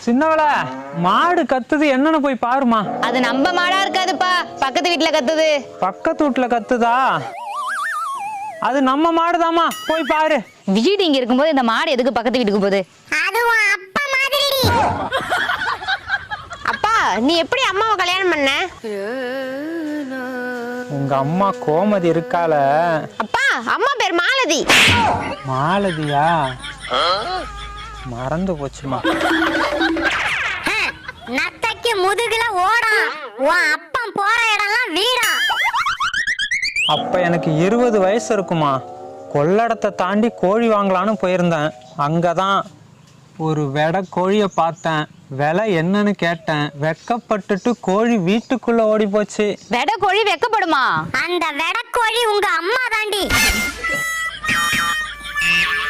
சின்னவள மாடு கத்துது, என்னன்னு போய் பாருமா. அது நம்ம மாடா இருக்காதுப்பா, பக்கத்து வீட்டுல கத்துது. பக்கத்து வீட்டுல கத்துதா? அது நம்ம மாடுதாமா, போய் பாரு. வீடு இங்க இருக்கும்போது இந்த மாடு எதுக்கு பக்கத்து வீட்டுக்கு போகுது? அதுவும் அப்பா மாதிரிடி. அப்பா, நீ எப்படி அம்மாவை கல்யாணம் பண்ண? உங்க அம்மா கோமதி இருக்கால. அப்பா, அம்மா பேர் மாலதி. மாலதியா? மறந்து போச்சுமா. நத்தைக்கு முதுகுல ஓடும், உன் அப்பா போற இடம்லாம் வீடா. அப்ப எனக்கு 20 வயசு இருக்குமா. கொள்ளடத்தை தாண்டி கோழி வாங்கலான்னு போயிருந்தேன். அங்கதான் ஒரு வெடை கோழியை பார்த்தேன். விலை என்னன்னு கேட்டேன். வெக்கப்பட்டுட்டு கோழி வீட்டுக்குள்ள ஓடி போச்சு. வெடை கோழி வெக்கப்படுமா? அந்த வெடக்கோழி உங்க அம்மா தாண்டி.